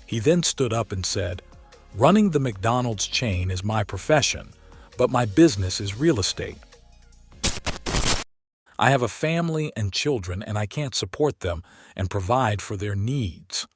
He then stood up and said, "Running the McDonald's chain is my profession, but my business is real estate. I have a family and children, and I can't support them and provide for their needs."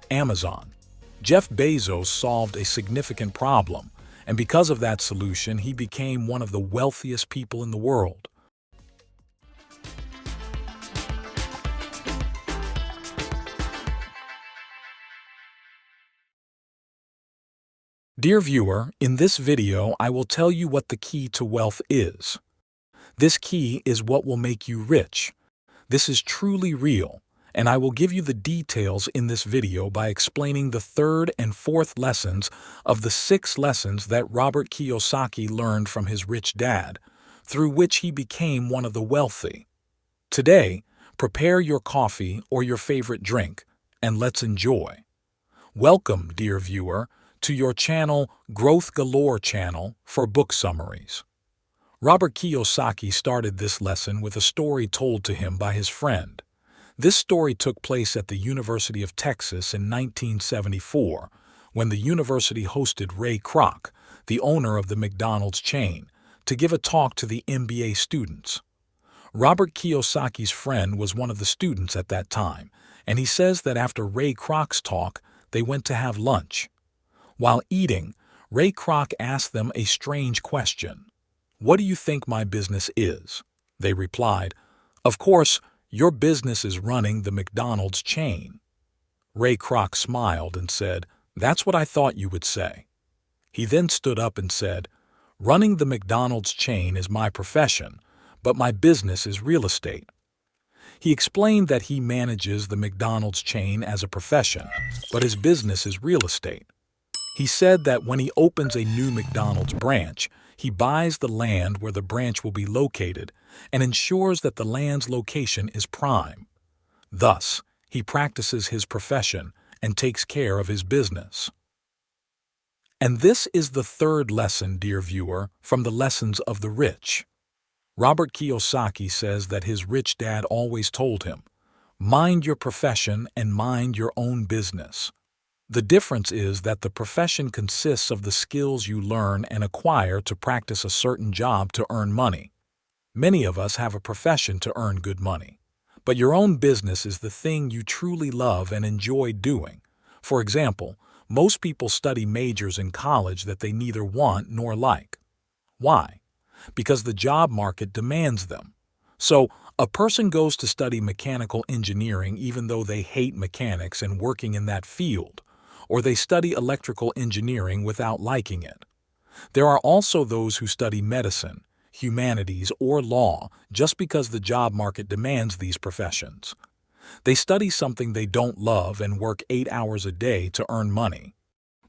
Amazon. Jeff Bezos solved a significant problem, and because of that solution, he became one of the wealthiest people in the world. Dear viewer, in this video, I will tell you what the key to wealth is. This key is what will make you rich. This is truly real, and I will give you the details in this video by explaining the third and fourth lessons of the 6 lessons that Robert Kiyosaki learned from his rich dad, through which he became one of the wealthy. Today, prepare your coffee or your favorite drink, and let's enjoy. Welcome, dear viewer, to your channel, Growth Galore channel, for book summaries. Robert Kiyosaki started this lesson with a story told to him by his friend. This story took place at the University of Texas in 1974, when the university hosted Ray Kroc, the owner of the McDonald's chain, to give a talk to the MBA students. Robert Kiyosaki's friend was one of the students at that time, and he says that after Ray Kroc's talk, they went to have lunch. While eating, Ray Kroc asked them a strange question. "What do you think my business is?" They replied, "Of course, your business is running the McDonald's chain." Ray Kroc smiled and said, "That's what I thought you would say." He then stood up and said, "Running the McDonald's chain is my profession, but my business is real estate." He explained that he manages the McDonald's chain as a profession, but his business is real estate. He said that when he opens a new McDonald's branch, he buys the land where the branch will be located and ensures that the land's location is prime. Thus, he practices his profession and takes care of his business. And this is the third lesson, dear viewer, from the lessons of the rich. Robert Kiyosaki says that his rich dad always told him, "Mind your profession and mind your own business." The difference is that the profession consists of the skills you learn and acquire to practice a certain job to earn money. Many of us have a profession to earn good money, but your own business is the thing you truly love and enjoy doing. For example, most people study majors in college that they neither want nor like. Why? Because the job market demands them. So, a person goes to study mechanical engineering even though they hate mechanics and working in that field, or they study electrical engineering without liking it. There are also those who study medicine, humanities, or law just because the job market demands these professions. They study something they don't love and work 8 hours a day to earn money.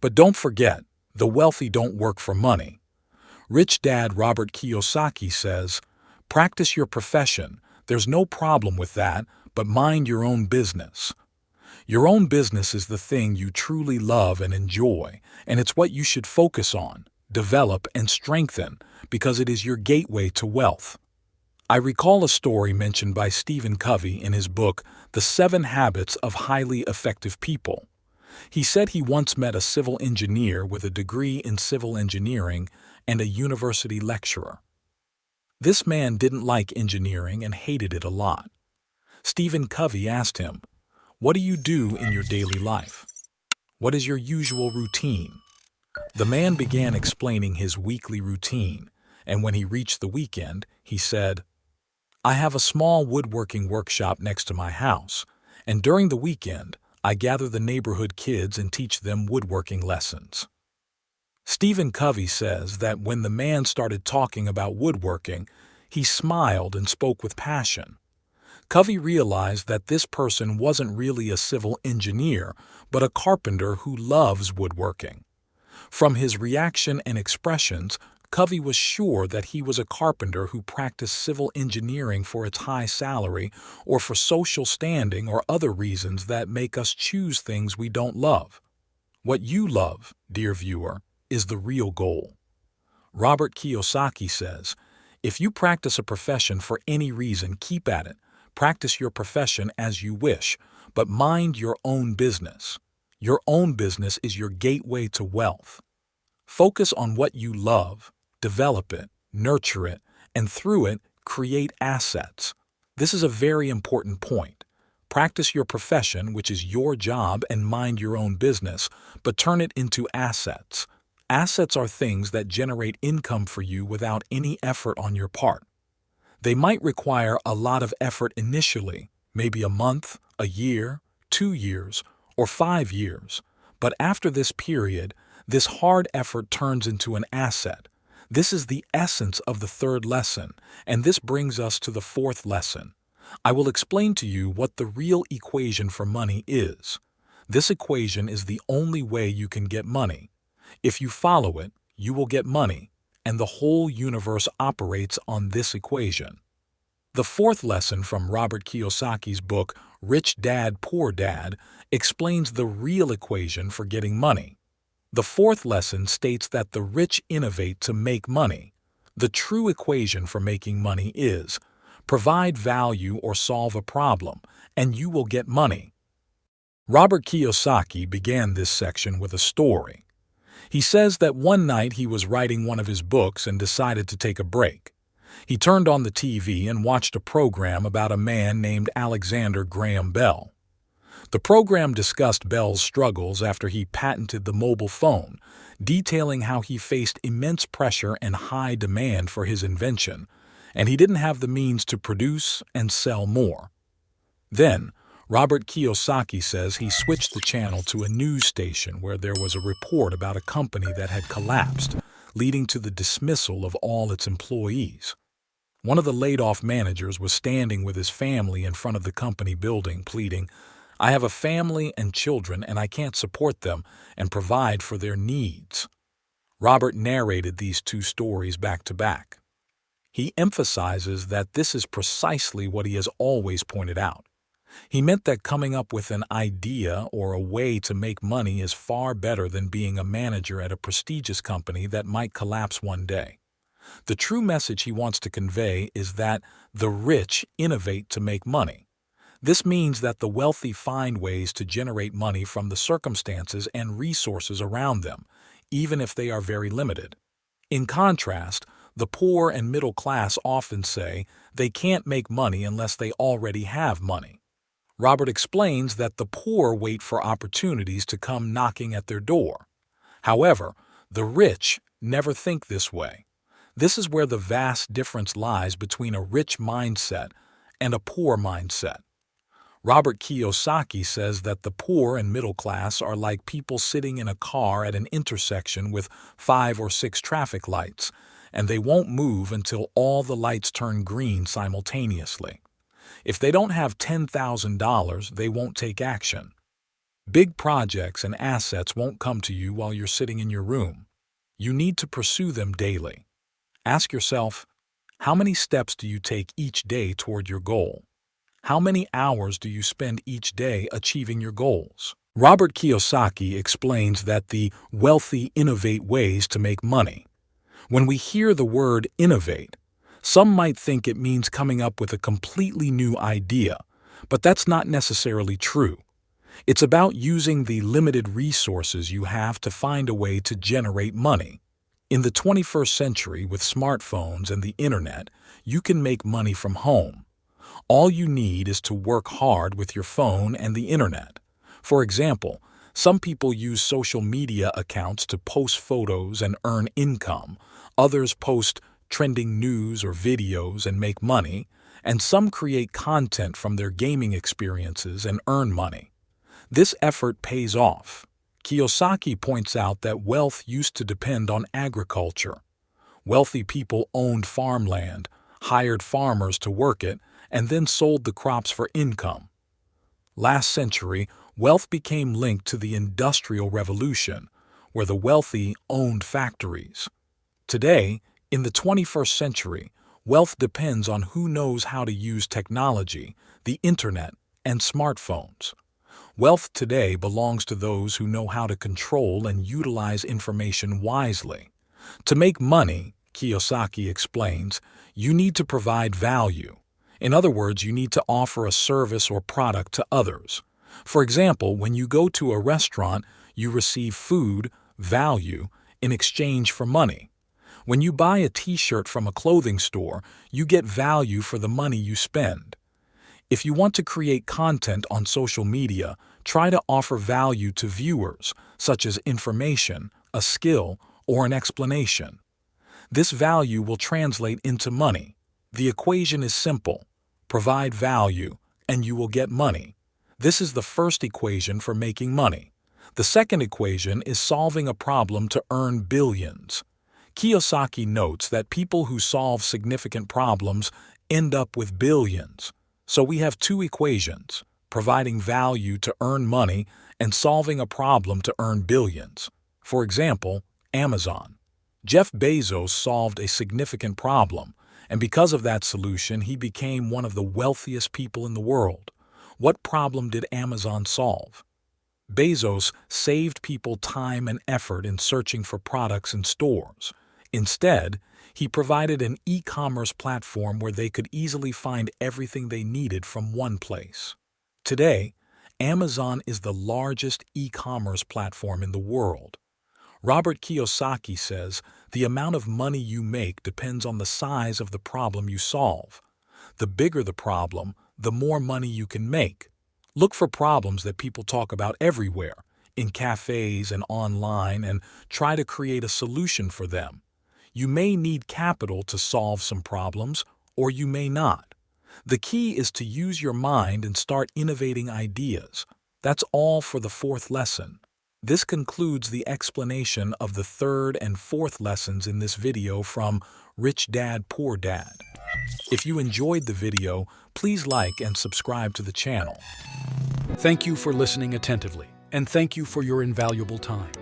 But don't forget, the wealthy don't work for money. Rich dad Robert Kiyosaki says, "Practice your profession, there's no problem with that, but mind your own business." Your own business is the thing you truly love and enjoy, and it's what you should focus on, develop, and strengthen because it is your gateway to wealth. I recall a story mentioned by Stephen Covey in his book, The 7 Habits of Highly Effective People. He said he once met a civil engineer with a degree in civil engineering and a university lecturer. This man didn't like engineering and hated it a lot. Stephen Covey asked him, "What do you do in your daily life? What is your usual routine?" The man began explaining his weekly routine, and when he reached the weekend, he said, "I have a small woodworking workshop next to my house, and during the weekend, I gather the neighborhood kids and teach them woodworking lessons." Stephen Covey says that when the man started talking about woodworking, he smiled and spoke with passion. Covey realized that this person wasn't really a civil engineer, but a carpenter who loves woodworking. From his reaction and expressions, Covey was sure that he was a carpenter who practiced civil engineering for its high salary or for social standing or other reasons that make us choose things we don't love. What you love, dear viewer, is the real goal. Robert Kiyosaki says, "If you practice a profession for any reason, keep at it. Practice your profession as you wish, but mind your own business. Your own business is your gateway to wealth. Focus on what you love, develop it, nurture it, and through it, create assets. This is a very important point. Practice your profession, which is your job, and mind your own business, but turn it into assets. Assets are things that generate income for you without any effort on your part. They might require a lot of effort initially, maybe a month, a year, 2 years, or 5 years. But after this period, this hard effort turns into an asset. This is the essence of the third lesson, and this brings us to the fourth lesson. I will explain to you what the real equation for money is. This equation is the only way you can get money. If you follow it, you will get money, and the whole universe operates on this equation. The fourth lesson from Robert Kiyosaki's book, Rich Dad, Poor Dad, explains the real equation for getting money. The fourth lesson states that the rich innovate to make money. The true equation for making money is provide value or solve a problem, and you will get money. Robert Kiyosaki began this section with a story. He says that one night he was writing one of his books and decided to take a break. He turned on the TV and watched a program about a man named Alexander Graham Bell. The program discussed Bell's struggles after he patented the mobile phone, detailing how he faced immense pressure and high demand for his invention, and he didn't have the means to produce and sell more. Then, Robert Kiyosaki says he switched the channel to a news station where there was a report about a company that had collapsed, leading to the dismissal of all its employees. One of the laid-off managers was standing with his family in front of the company building, pleading, "I have a family and children, and I can't support them and provide for their needs." Robert narrated these two stories back to back. He emphasizes that this is precisely what he has always pointed out. He meant that coming up with an idea or a way to make money is far better than being a manager at a prestigious company that might collapse one day. The true message he wants to convey is that the rich innovate to make money. This means that the wealthy find ways to generate money from the circumstances and resources around them, even if they are very limited. In contrast, the poor and middle class often say they can't make money unless they already have money. Robert explains that the poor wait for opportunities to come knocking at their door. However, the rich never think this way. This is where the vast difference lies between a rich mindset and a poor mindset. Robert Kiyosaki says that the poor and middle class are like people sitting in a car at an intersection with 5 or 6 traffic lights, and they won't move until all the lights turn green simultaneously. If they don't have $10,000, they won't take action. Big projects and assets won't come to you while you're sitting in your room. You need to pursue them daily. Ask yourself, how many steps do you take each day toward your goal? How many hours do you spend each day achieving your goals? Robert Kiyosaki explains that the wealthy innovate ways to make money. When we hear the word innovate, some might think it means coming up with a completely new idea, but that's not necessarily true. It's about using the limited resources you have to find a way to generate money. In the 21st century, with smartphones and the internet, you can make money from home. All you need is to work hard with your phone and the internet. For example, some people use social media accounts to post photos and earn income. Others post trending news or videos and make money, and some create content from their gaming experiences and earn money. This effort pays off. Kiyosaki points out that wealth used to depend on agriculture. Wealthy people owned farmland, hired farmers to work it, and then sold the crops for income. Last century, wealth became linked to the Industrial Revolution, where the wealthy owned factories. Today, in the 21st century, wealth depends on who knows how to use technology, the internet, and smartphones. Wealth today belongs to those who know how to control and utilize information wisely. To make money, Kiyosaki explains, you need to provide value. In other words, you need to offer a service or product to others. For example, when you go to a restaurant, you receive food, value, in exchange for money. When you buy a t-shirt from a clothing store, you get value for the money you spend. If you want to create content on social media, try to offer value to viewers, such as information, a skill, or an explanation. This value will translate into money. The equation is simple. Provide value, and you will get money. This is the first equation for making money. The second equation is solving a problem to earn billions. Kiyosaki notes that people who solve significant problems end up with billions. So we have two equations, providing value to earn money and solving a problem to earn billions. For example, Amazon. Jeff Bezos solved a significant problem, and because of that solution, he became one of the wealthiest people in the world. What problem did Amazon solve? Bezos saved people time and effort in searching for products in stores. Instead, he provided an e-commerce platform where they could easily find everything they needed from one place. Today, Amazon is the largest e-commerce platform in the world. Robert Kiyosaki says, "The amount of money you make depends on the size of the problem you solve. The bigger the problem, the more money you can make." Look for problems that people talk about everywhere, in cafes and online, and try to create a solution for them. You may need capital to solve some problems, or you may not. The key is to use your mind and start innovating ideas. That's all for the fourth lesson. This concludes the explanation of the third and fourth lessons in this video from Rich Dad, Poor Dad. If you enjoyed the video, please like and subscribe to the channel. Thank you for listening attentively, and thank you for your invaluable time.